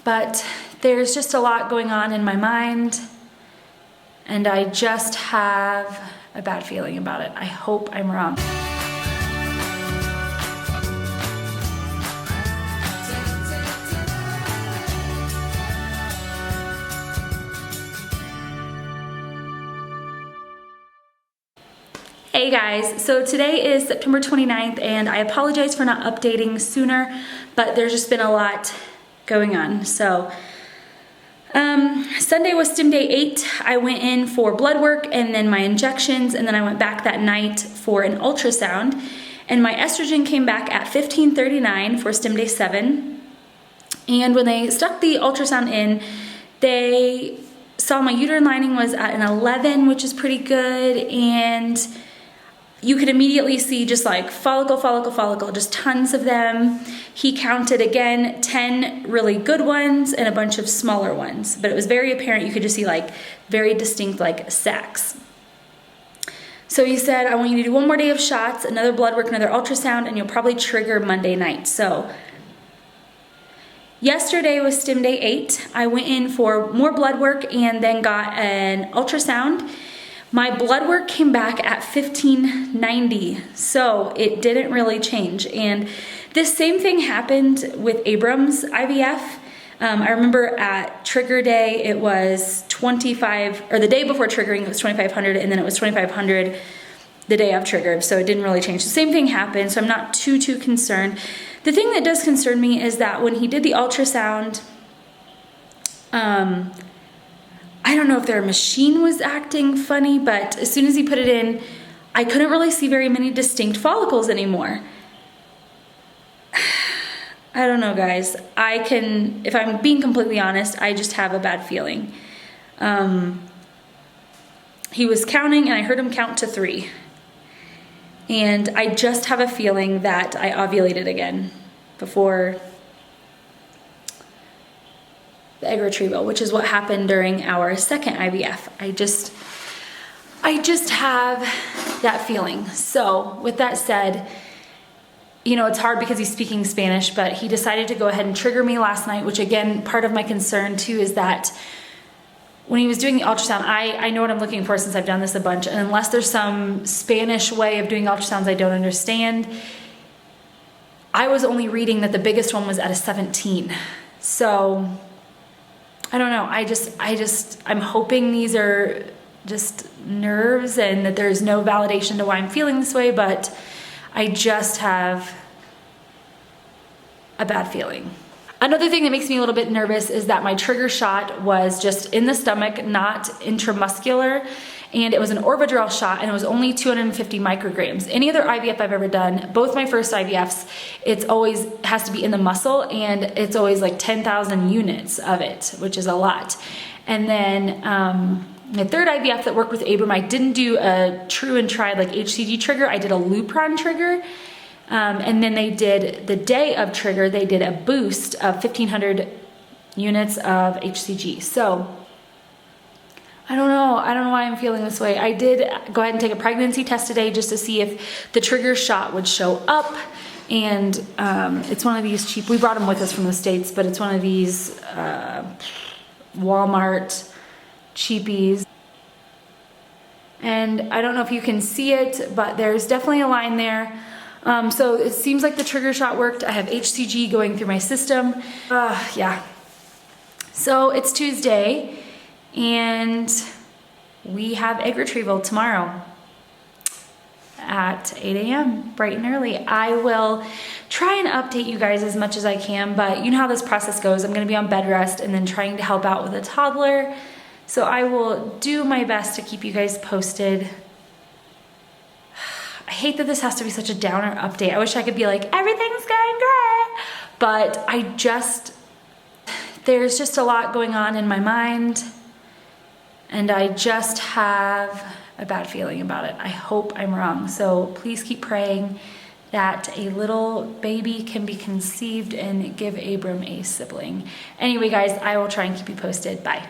but there's just a lot going on in my mind, and I just have a bad feeling about it. I hope I'm wrong. Hey guys, so today is September 29th and I apologize for not updating sooner, but there's just been a lot going on. So Sunday was Stim day 8. I went in for blood work and then my injections, and then I went back that night for an ultrasound, and my estrogen came back at 1539 for Stim day 7. And when they stuck the ultrasound in, they saw my uterine lining was at an 11, which is pretty good, and you could immediately see just like follicle, follicle, follicle, just tons of them. He counted again 10 really good ones and a bunch of smaller ones, but it was very apparent. You could just see like very distinct like sacs. So he said, I want you to do one more day of shots, another blood work, another ultrasound, and you'll probably trigger Monday night. So yesterday was Stim day 8. I went in for more blood work and then got an ultrasound. My blood work came back at 1590, so it didn't really change. And this same thing happened with Abram's IVF. I remember at trigger day, it was 25, or the day before triggering, it was 2500, and then it was 2500 the day of trigger, so it didn't really change. The same thing happened, so I'm not too concerned. The thing that does concern me is that when he did the ultrasound, I don't know if their machine was acting funny, but as soon as he put it in, I couldn't really see very many distinct follicles anymore. I don't know, guys. If I'm being completely honest, I just have a bad feeling. He was counting and I heard him count to 3. And I just have a feeling that I ovulated again before the egg retrieval, which is what happened during our second IVF. I just have that feeling. So with that said, you know, it's hard because he's speaking Spanish, but he decided to go ahead and trigger me last night, which again, part of my concern too is that when he was doing the ultrasound, I know what I'm looking for since I've done this a bunch, and unless there's some Spanish way of doing ultrasounds I don't understand, I was only reading that the biggest one was at a 17. So I don't know, I'm hoping these are just nerves and that there's no validation to why I'm feeling this way, but I just have a bad feeling. Another thing that makes me a little bit nervous is that my trigger shot was just in the stomach, not intramuscular, and it was an Orvidrel shot and it was only 250 micrograms. Any other IVF I've ever done, both my first IVFs, it's always has to be in the muscle, and it's always like 10,000 units of it, which is a lot. And then the third IVF that worked with Abram, I didn't do a true and tried like HCG trigger, I did a Lupron trigger. And then they did, the day of trigger, they did a boost of 1,500 units of HCG. So I don't know why I'm feeling this way. I did go ahead and take a pregnancy test today just to see if the trigger shot would show up. And it's one of these cheap, we brought them with us from the States, but it's one of these Walmart cheapies. And I don't know if you can see it, but there's definitely a line there. So it seems like the trigger shot worked. I have HCG going through my system. Yeah. So it's Tuesday and we have egg retrieval tomorrow at 8 a.m. bright and early. I will try and update you guys as much as I can, but you know how this process goes. I'm gonna be on bed rest and then trying to help out with a toddler. So I will do my best to keep you guys posted. I hate that this has to be such a downer update. I wish I could be like, everything's going great. But there's just a lot going on in my mind, and I just have a bad feeling about it. I hope I'm wrong. So please keep praying that a little baby can be conceived and give Abram a sibling. Anyway, guys, I will try and keep you posted. Bye.